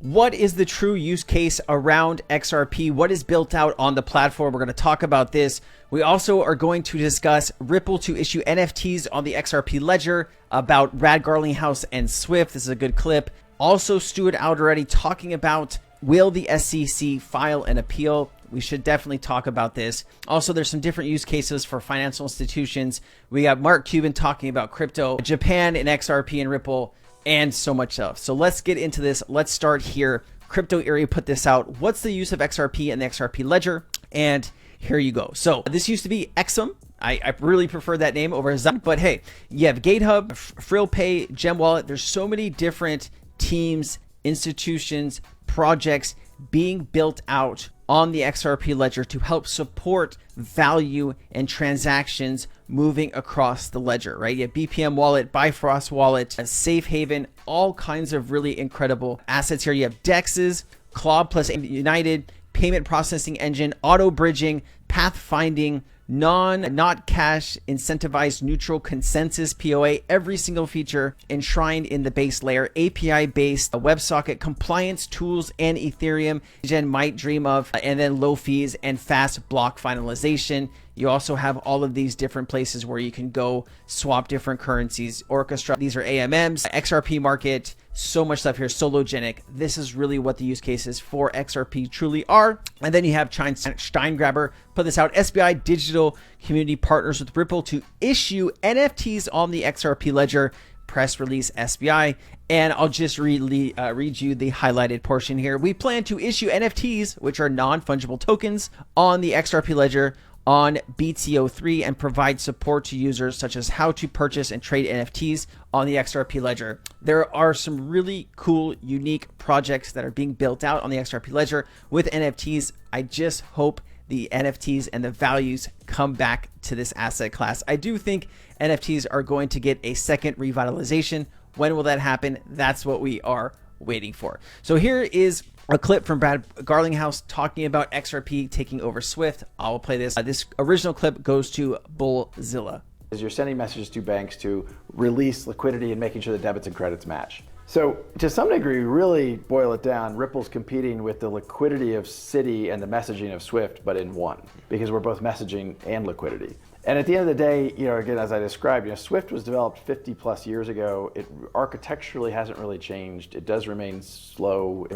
What is the true use case around XRP? What is built out on the platform? We're going to talk about this. We also are going to discuss Ripple to issue NFTs on the XRP Ledger, about Brad Garlinghouse and Swift. This is a good clip. Also, Stuart Alderete talking about, will the SEC file an appeal? We should definitely talk about this. Also, there's some different use cases for financial institutions. We got Mark Cuban talking about crypto, Japan and XRP and Ripple, and so much else. So let's get into this. Let's start here. Crypto Area put this out. What's the use of XRP and the XRP Ledger? And here you go. So this used to be Exum. I really prefer that name over Zon, but hey, you have GateHub, FrillPay, Gem Wallet. There's so many different teams, institutions, projects being built out on the XRP Ledger to help support value and transactions moving across the ledger, right? You have BPM Wallet, Bifrost Wallet, a Safe Haven, all kinds of really incredible assets here. You have DEXs, Claude plus United, Payment Processing Engine, Auto Bridging, Pathfinding, not cash incentivized neutral consensus POA, every single feature enshrined in the base layer, API based WebSocket compliance tools and Ethereum Gen might dream of, and then low fees and fast block finalization. You also have all of these different places where you can go swap different currencies, Orchestra, these are AMMs, XRP market, so much stuff here, Sologenic. This is really what the use cases for XRP truly are. And then you have Steingraber put this out. SBI Digital Community partners with Ripple to issue NFTs on the XRP Ledger. Press release SBI. And I'll just read you the highlighted portion here. We plan to issue NFTs, which are non-fungible tokens, on the XRP Ledger on BTO3 and provide support to users such as how to purchase and trade NFTs on the XRP Ledger. There are some really cool, unique projects that are being built out on the XRP Ledger with NFTs. I just hope the NFTs and the values come back to this asset class. I do think NFTs are going to get a second revitalization. When will that happen? That's what we are waiting for. So here is a clip from Brad Garlinghouse talking about XRP taking over Swift. I will play this. This original clip goes to Bullzilla. You're sending messages to banks to release liquidity and making sure the debits and credits match. So to some degree, really boil it down, Ripple's competing with the liquidity of Citi and the messaging of Swift, but in one, because we're both messaging and liquidity. And at the end of the day, again, as I described, Swift was developed 50 plus years ago. It architecturally hasn't really changed. It does remain slow,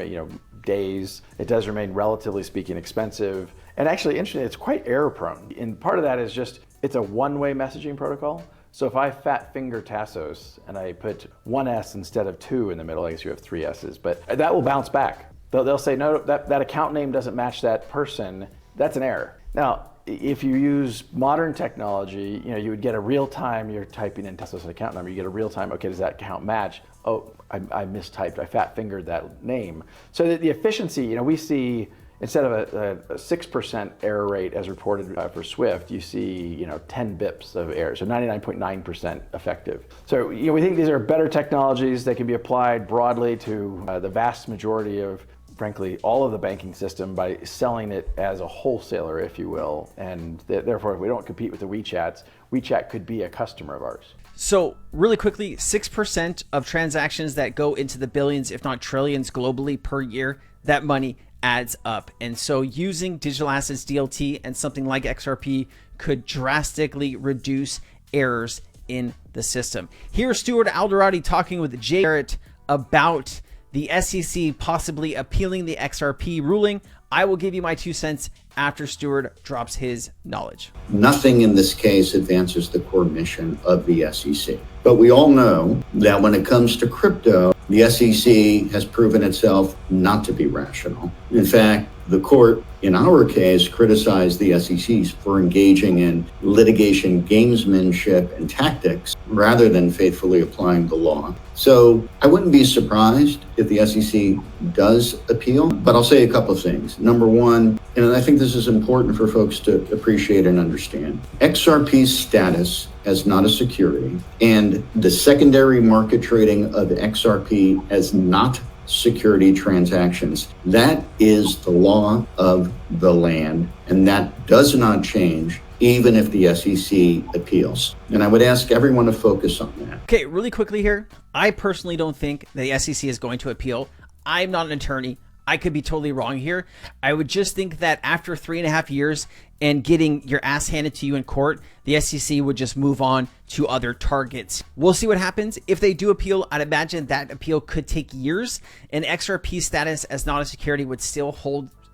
days. It does remain, relatively speaking, expensive. And actually, interestingly, it's quite error prone. And part of that is just, it's a one-way messaging protocol. So if I fat finger Tassos and I put one S instead of two in the middle, I guess you have three S's, but that will bounce back. They'll say, no, that account name doesn't match that person. That's an error. Now, if you use modern technology, you would get a real time, you're typing in Tassos' account number, you get a real time, okay, does that account match? Oh, I mistyped, I fat fingered that name. So the efficiency, we see, instead of a 6% error rate as reported for Swift, you see 10 bips of error, so 99.9% effective. So we think these are better technologies that can be applied broadly to the vast majority of, frankly, all of the banking system by selling it as a wholesaler, if you will. And therefore, if we don't compete with the WeChats, WeChat could be a customer of ours. So really quickly, 6% of transactions that go into the billions, if not trillions globally per year, that money adds up. And so using digital assets DLT and something like XRP could drastically reduce errors in the system. Here's Stuart Alderete talking with Jay Garrett about the SEC possibly appealing the XRP ruling. I will give you my 2 cents after Stuart drops his knowledge. Nothing in this case advances the core mission of the SEC. But we all know that when it comes to crypto, the SEC has proven itself not to be rational. In fact, the court, in our case, criticized the SEC for engaging in litigation gamesmanship and tactics rather than faithfully applying the law. So I wouldn't be surprised if the SEC does appeal, but I'll say a couple of things. Number one, and I think this is important for folks to appreciate and understand, XRP's status as not a security and the secondary market trading of XRP as not security transactions. That is the law of the land, and that does not change even if the SEC appeals. And I would ask everyone to focus on that. Okay, really quickly here. I personally don't think the SEC is going to appeal. I'm not an attorney. I could be totally wrong here. I would just think that after 3.5 years and getting your ass handed to you in court, the SEC would just move on to other targets. We'll see what happens. If they do appeal, I'd imagine that appeal could take years, and XRP status as not a security would still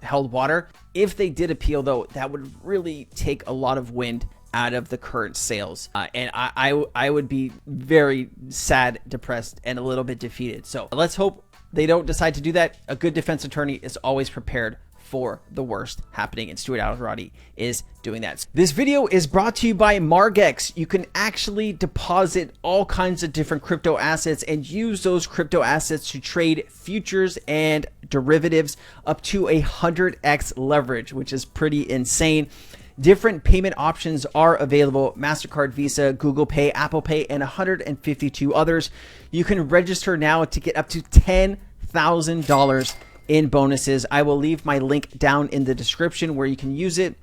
held water. If they did appeal, though, that would really take a lot of wind out of the current sales. And I would be very sad, depressed, and a little bit defeated. So let's hope they don't decide to do that. A good defense attorney is always prepared for the worst happening, and Stuart Alradi is doing that. This video is brought to you by Margex. You can actually deposit all kinds of different crypto assets and use those crypto assets to trade futures and derivatives up to 100x leverage, which is pretty insane. Different payment options are available: MasterCard, Visa, Google Pay, Apple Pay, and 152 others. You can register now to get up to $10,000 in bonuses. I will leave my link down in the description where you can use it.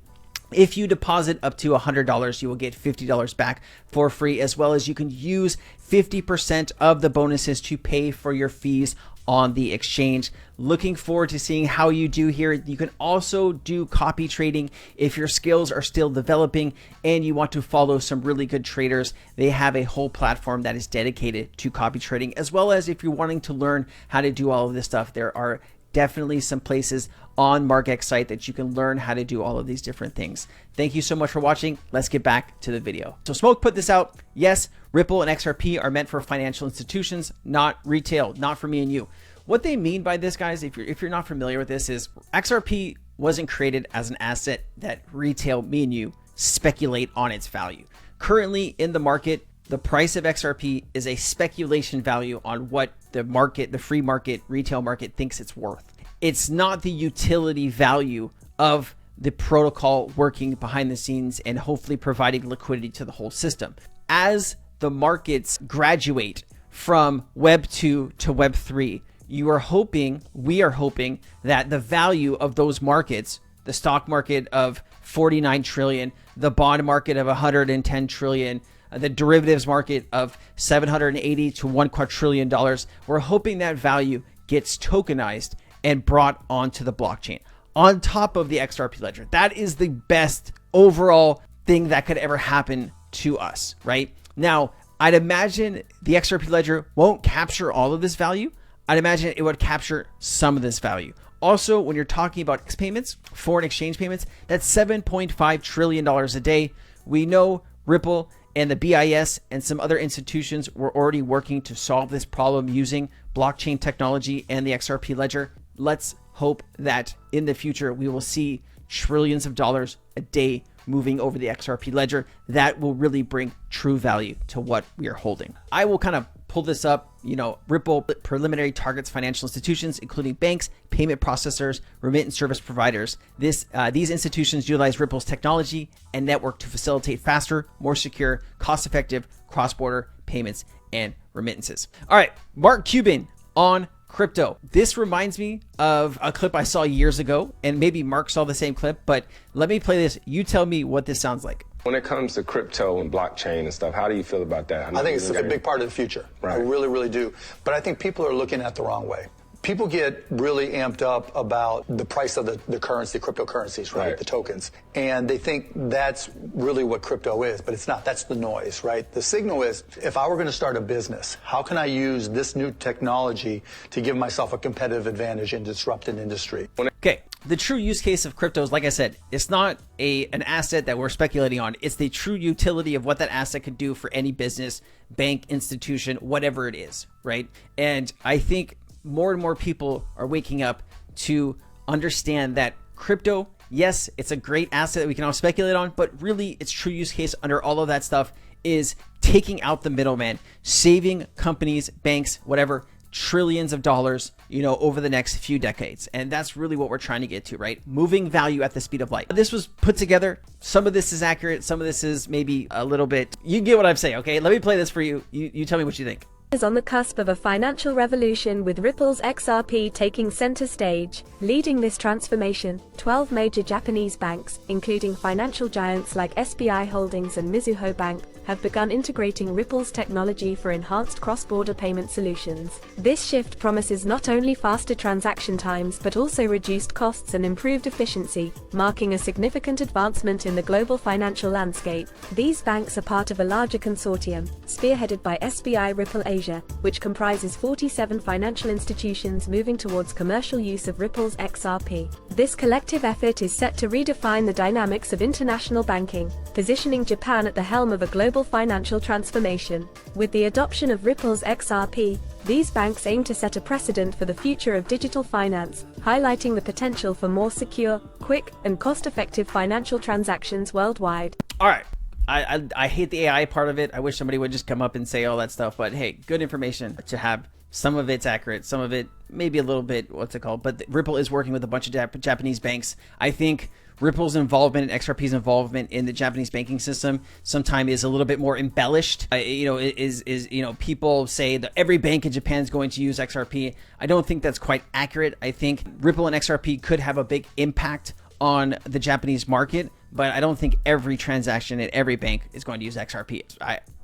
If you deposit up to $100, you will get $50 back for free, as well as you can use 50% of the bonuses to pay for your fees on the exchange. Looking forward to seeing how you do here. You can also do copy trading if your skills are still developing and you want to follow some really good traders. They have a whole platform that is dedicated to copy trading, as well as if you're wanting to learn how to do all of this stuff, there are definitely some places on Margex site that you can learn how to do all of these different things. Thank you so much for watching. Let's get back to the video. So Smoke put this out. Yes, Ripple and XRP are meant for financial institutions, not retail, not for me and you. What they mean by this, guys, if you're not familiar with this, is XRP wasn't created as an asset that retail, me and you, speculate on its value. Currently in the market, the price of XRP is a speculation value on what the market, the free market, retail market thinks it's worth. It's not the utility value of the protocol working behind the scenes and hopefully providing liquidity to the whole system. As the markets graduate from Web 2 to Web 3, we are hoping that the value of those markets, the stock market of 49 trillion, the bond market of 110 trillion, the derivatives market of $780 to $1 quadrillion, we're hoping that value gets tokenized and brought onto the blockchain on top of the XRP ledger. That is the best overall thing that could ever happen to us, right? Now, I'd imagine the XRP ledger won't capture all of this value. I'd imagine it would capture some of this value. Also, when you're talking about payments, foreign exchange payments, that's $7.5 trillion a day. We know Ripple and the BIS and some other institutions were already working to solve this problem using blockchain technology and the XRP ledger. Let's hope that in the future we will see trillions of dollars a day moving over the XRP ledger. That will really bring true value to what we are holding. I will kind of pull this up. You know, Ripple preliminary targets financial institutions, including banks, payment processors, remittance service providers. These institutions utilize Ripple's technology and network to facilitate faster, more secure, cost-effective cross-border payments and remittances. All right, Mark Cuban on crypto. This reminds me of a clip I saw years ago, and maybe Mark saw the same clip, but let me play this. You tell me what this sounds like. When it comes to crypto and blockchain and stuff, how do you feel about that? I think it's a big part of the future. Right. I really, really do. But I think people are looking at it the wrong way. People get really amped up about the price of the currency, cryptocurrencies, right? The tokens. And they think that's really what crypto is, but it's not. That's the noise, right? The signal is, if I were going to start a business, how can I use this new technology to give myself a competitive advantage and disrupt an industry? Okay, the true use case of cryptos, like I said, it's not an asset that we're speculating on. It's the true utility of what that asset could do for any business, bank, institution, whatever it is, right? And I think more and more people are waking up to understand that crypto, yes, it's a great asset that we can all speculate on, but really its true use case under all of that stuff is taking out the middleman, saving companies, banks, whatever, trillions of dollars, you know, over the next few decades. And that's really what we're trying to get to, right? Moving value at the speed of light. This was put together. Some of this is accurate. Some of this is maybe a little bit, you get what I'm saying. Okay, let me play this for you. You tell me what you think. Is on the cusp of a financial revolution, with Ripple's XRP taking center stage. Leading this transformation, 12 major Japanese banks, including financial giants like SBI Holdings and Mizuho Bank, have begun integrating Ripple's technology for enhanced cross-border payment solutions. This shift promises not only faster transaction times but also reduced costs and improved efficiency, marking a significant advancement in the global financial landscape. These banks are part of a larger consortium, spearheaded by SBI Ripple Asia, which comprises 47 financial institutions moving towards commercial use of Ripple's XRP. This collective effort is set to redefine the dynamics of international banking, positioning Japan at the helm of a global financial transformation. With the adoption of Ripple's XRP, these banks aim to set a precedent for the future of digital finance, highlighting the potential for more secure, quick, and cost-effective financial transactions worldwide. All right. I hate the AI part of it. I wish somebody would just come up and say all that stuff, but hey, good information to have. Some of it's accurate, some of it maybe a little bit, what's it called? But Ripple is working with a bunch of Japanese banks. I think Ripple's involvement and XRP's involvement in the Japanese banking system sometimes is a little bit more embellished. People say that every bank in Japan is going to use XRP. I don't think that's quite accurate. I think Ripple and XRP could have a big impact on the Japanese market, but I don't think every transaction at every bank is going to use XRP.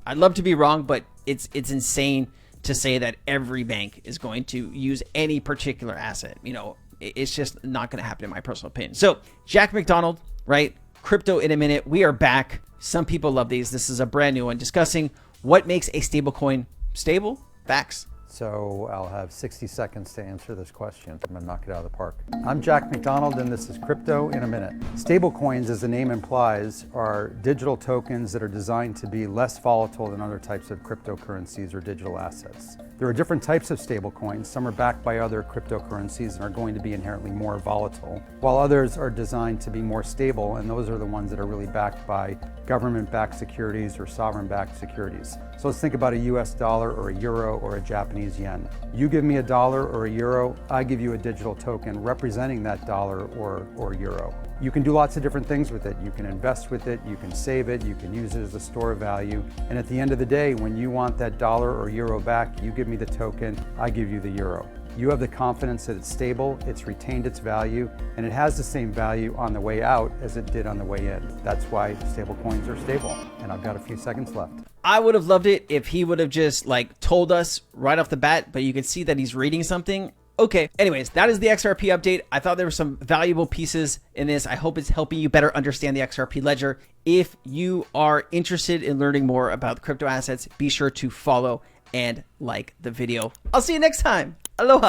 I'd love to be wrong, but it's insane to say that every bank is going to use any particular asset. It's just not going to happen in my personal opinion. So Jack McDonald, right? Crypto in a minute. We are back. Some people love these. This is a brand new one discussing what makes a stablecoin stable. Facts. So I'll have 60 seconds to answer this question. I'm going to knock it out of the park. I'm Jack McDonald, and this is Crypto in a Minute. Stablecoins, as the name implies, are digital tokens that are designed to be less volatile than other types of cryptocurrencies or digital assets. There are different types of stablecoins. Some are backed by other cryptocurrencies and are going to be inherently more volatile, while others are designed to be more stable, and those are the ones that are really backed by government-backed securities or sovereign-backed securities. So let's think about a US dollar or a euro or a Japanese yen. You give me a dollar or a euro, I give you a digital token representing that dollar or euro. You can do lots of different things with it. You can invest with it, you can save it, you can use it as a store of value. And at the end of the day, when you want that dollar or euro back, you give me the token, I give you the euro. You have the confidence that it's stable, it's retained its value, and it has the same value on the way out as it did on the way in. That's why stablecoins are stable. And I've got a few seconds left. I would have loved it if he would have just told us right off the bat, but you could see that he's reading something. Okay, anyways, that is the XRP update. I thought there were some valuable pieces in this. I hope it's helping you better understand the XRP ledger. If you are interested in learning more about crypto assets, be sure to follow and like the video. I'll see you next time. Aloha.